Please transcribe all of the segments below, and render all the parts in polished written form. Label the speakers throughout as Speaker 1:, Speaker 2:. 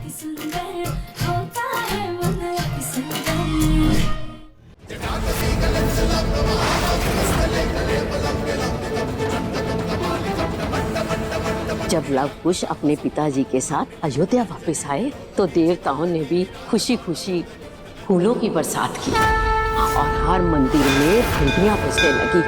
Speaker 1: जब लव कुश अपने पिताजी के साथ अयोध्या वापस आए तो देवताओं ने भी खुशी खुशी फूलों की बरसात की और हर मंदिर में घंटियां बजने लगी।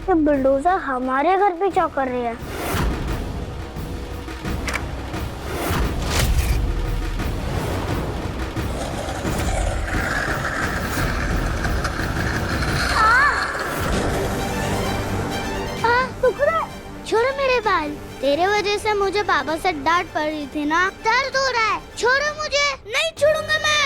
Speaker 2: ये बुलडोजर हमारे घर पे क्या कर रही है? छोड़ो मेरे बाल। तेरे वजह से मुझे पापा से डांट पड़ रही थी ना, दर्द हो रहा है। छोड़ो मुझे। नहीं छोड़ूंगा मैं।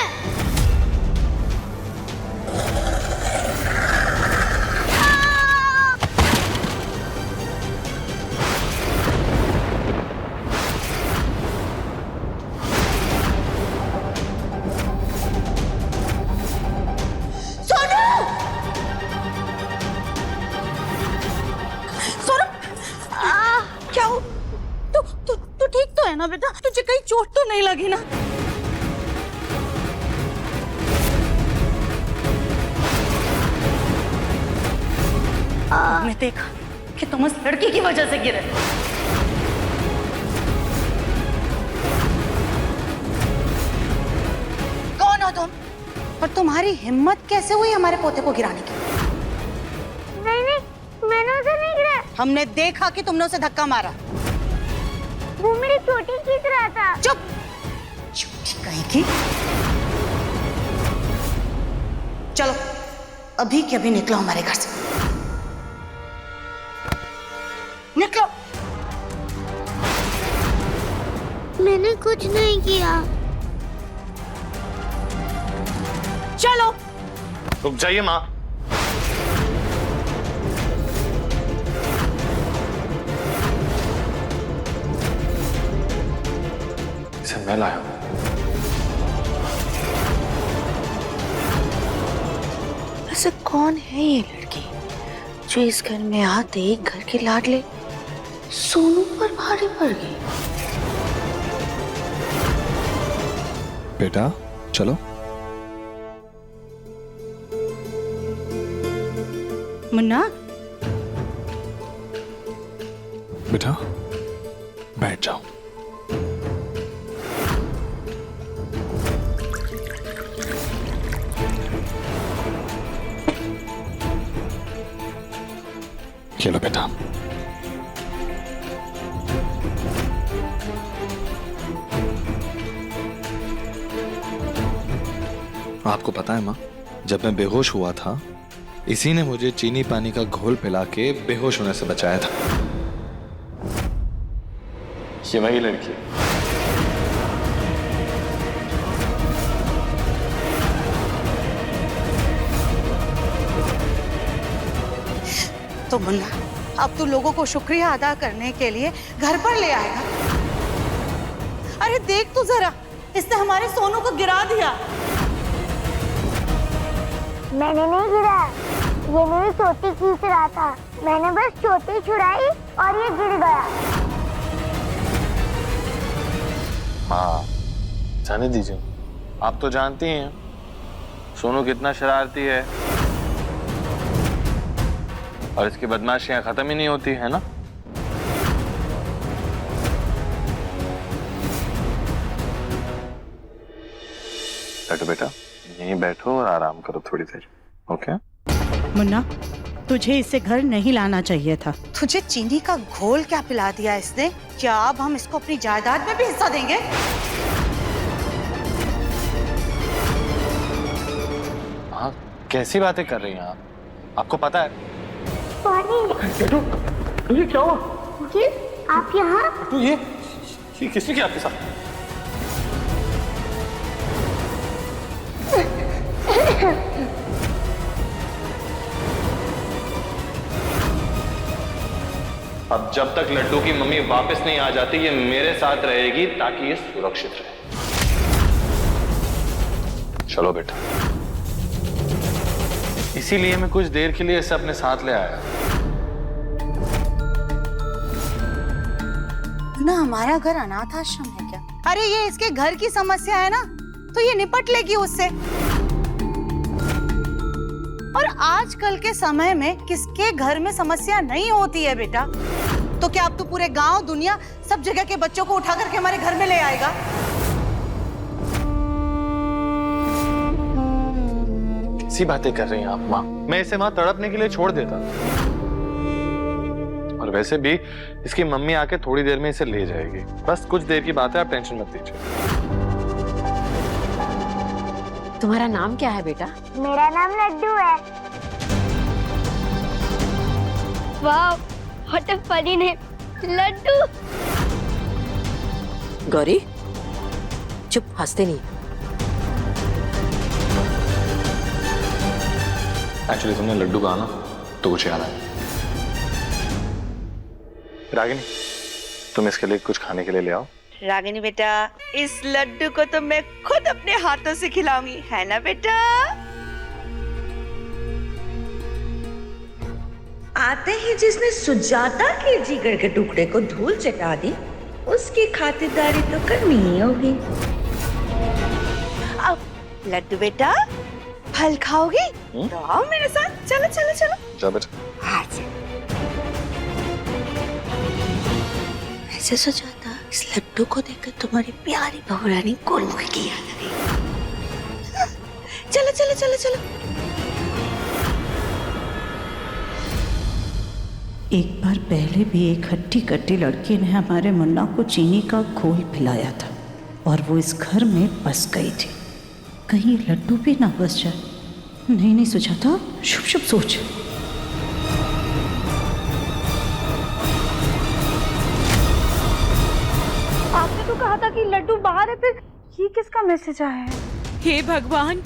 Speaker 3: तू ठीक तो है ना बेटा? तुझे कहीं चोट तो नहीं लगी ना? मैंने देखा कि तुम उस लड़की की वजह से गिरे। कौन हो तुम? और तुम्हारी हिम्मत कैसे हुई हमारे पोते को गिराने की?
Speaker 2: नहीं, मैंने उसे नहीं गिराया।
Speaker 3: हमने देखा कि तुमने उसे धक्का मारा।
Speaker 2: वो मेरी चोटी खींच रहा था।
Speaker 3: चुप! चोटी कहेगी? चलो अभी के अभी निकलो हमारे घर से। निकलो।
Speaker 2: मैंने कुछ नहीं किया।
Speaker 3: चलो।
Speaker 4: रुक जाइए माँ। इसे मैं लाया हूं।
Speaker 3: ऐसे कौन है ये लड़की जो इस घर में आते ही घर के लाडले सोनू पर भारी पड़ गई?
Speaker 5: बेटा चलो।
Speaker 3: मुन्ना
Speaker 5: बेटा बैठ जाओ। चलो बेटा। आपको पता है माँ, जब मैं बेहोश हुआ था इसी ने मुझे चीनी पानी का घोल पिला के बेहोश होने से बचाया था।
Speaker 4: ये वही लड़की।
Speaker 3: तो मुन्ना अब तू लोगों को शुक्रिया अदा करने के लिए घर पर ले आएगा। अरे देख तू जरा, इसने हमारे सोनू को गिरा दिया।
Speaker 2: मैंने नहीं गिराया, ये मेरी चोटी खींच रहा था। मैंने बस चोटी छुड़ाई और ये गिर गया।
Speaker 4: हाँ जाने दीजिए, आप तो जानती हैं सोनू कितना शरारती है और इसकी बदमाशियां खत्म ही नहीं होती है ना। बैठो बेटा, यहीं बैठो और आराम करो थोड़ी देर। ओके
Speaker 6: मुन्ना, तुझे इसे घर नहीं लाना चाहिए था।
Speaker 3: तुझे चीनी का घोल क्या पिला दिया इसने? क्या अब हम इसको अपनी जायदाद में भी हिस्सा देंगे?
Speaker 4: हाँ कैसी बातें कर रही हैं आप? आपको पता है?
Speaker 2: पानी।
Speaker 4: ये क्या हुआ?
Speaker 2: जी, आप यहाँ?
Speaker 4: तो ये किसने किया आपके साथ? अब जब तक लड्डू की मम्मी वापस नहीं आ जाती ये मेरे साथ रहेगी ताकि ये सुरक्षित रहे। चलो बेटा। इसीलिए मैं कुछ देर के लिए इसे अपने साथ ले आया।
Speaker 3: ना हमारा घर अनाथ आश्रम है क्या? अरे ये इसके घर की समस्या है ना, तो ये निपट लेगी उससे। और आजकल के समय में किसके घर में समस्या नहीं होती है बेटा? तो क्या अब तू पूरे गांव दुनिया सब जगह के बच्चों को उठा करके हमारे घर में ले आएगा?
Speaker 4: कैसी बातें कर रही हैं आप माँ? मैं इसे वहां तड़पने के लिए छोड़ देता। और वैसे भी इसकी मम्मी आके थोड़ी देर में इसे ले जाएगी। बस कुछ देर की बात है, आप टेंशन मत लीजिए।
Speaker 1: तुम्हारा नाम क्या है बेटा?
Speaker 2: मेरा नाम लड्डू है। वाह, what a funny name, Laddoo.
Speaker 1: Gauri चुप, हंसते नहीं।
Speaker 4: एक्चुअली तुमने लड्डू कहा ना तो कुछ याद आया। रागिनी, तुम इसके लिए कुछ खाने के लिए ले आओ।
Speaker 7: रागिनी बेटा, इस लड्डू को तो मैं खुद अपने हाथों से खिलाऊंगी, है ना बेटा? आते ही जिसने सुजाता के जिगर के टुकड़े को धूल चटा दी, उसकी खातिरदारी तो करनी ही होगी। अब लड्डू बेटा, फल खाओगी? तो आओ मेरे साथ, चलो चलो चलो।
Speaker 4: जा बेटा।
Speaker 7: ऐसे सुजाता, इस लड्डू को देखकर तुम्हारी प्यारी बहू रानी गोलमुख की याद आ गई। चलो चलो चलो चलो।
Speaker 6: एक बार पहले भी एक हट्टी कट्टी लड़की ने हमारे मुन्ना को चीनी का घोल पिलाया था और वो इस घर में बस गई थी। कहीं लड्डू भी ना बस जाए। नहीं नहीं सुजाता, शुभ शुभ सोच।
Speaker 8: आपने तो कहा था कि लड्डू बाहर है, फिर ये किसका मैसेज आया है?
Speaker 9: हे भगवान,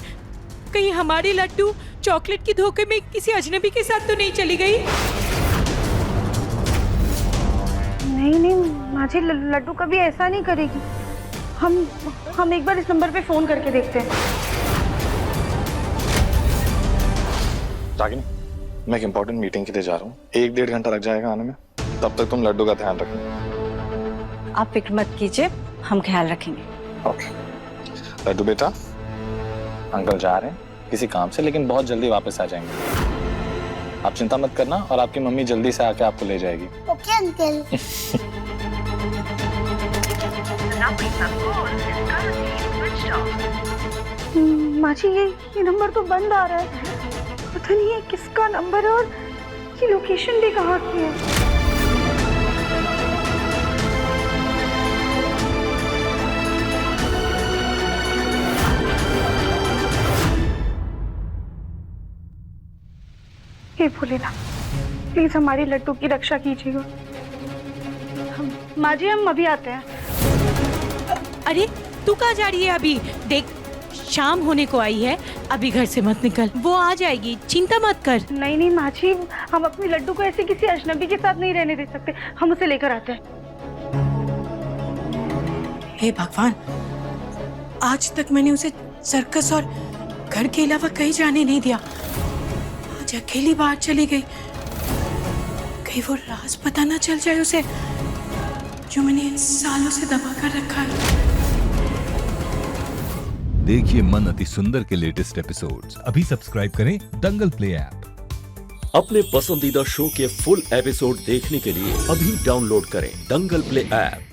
Speaker 9: कहीं हमारी लड्डू चॉकलेट की धोखे में किसी अजनबी के साथ तो नहीं चली गई?
Speaker 8: नहीं नहीं माँ जी, लड्डू कभी ऐसा नहीं करेगी। हम एक बार इस नंबर पे फोन करके देखते हैं।
Speaker 4: रागिनी, मैं एक इंपॉर्टेंट मीटिंग के लिए जा रहा हूँ। 1-1.5 घंटा लग जाएगा आने में। तब तक तुम लड्डू का ध्यान रखना।
Speaker 8: आप फिक्र मत कीजिए, हम ख्याल रखेंगे।
Speaker 4: ओके। लड्डू बेटा, अंकल जा रहे हैं किसी काम से, लेकिन बहुत जल्दी वापस आ जाएंगे। आप चिंता मत करना और आपकी मम्मी जल्दी से आके आपको ले जाएगी।
Speaker 2: Okay uncle.
Speaker 8: माँ जी, ये नंबर तो बंद आ रहा है। पता नहीं है किसका नंबर है और ये लोकेशन भी कहाँ की है। हे भोलेनाथ, प्लीज हमारी लड्डू की रक्षा कीजिएगा। माँ जी, हम अभी आते हैं।
Speaker 9: अरे तू कहाँ जा रही है अभी? देख, शाम होने को आई है, अभी घर से मत निकल, वो आ जाएगी, चिंता मत कर।
Speaker 8: नहीं नहीं माँ जी, हम अपनी लड्डू को ऐसे किसी अजनबी के साथ नहीं रहने दे सकते। हम उसे लेकर आते हैं।
Speaker 9: हे भगवान, आज तक मैंने उसे सर्कस और घर के अलावा कहीं जाने नहीं दिया। आज अकेली बाहर चली गई, कहीं वो राज पता ना चल जाए उसे जो मैंने इन सालों से दबा कर रखा है।
Speaker 10: देखिए मन अति सुंदर के लेटेस्ट एपिसोड्स अभी सब्सक्राइब करें दंगल प्ले ऐप।
Speaker 11: अपने पसंदीदा शो के फुल एपिसोड देखने के लिए अभी डाउनलोड करें दंगल प्ले ऐप।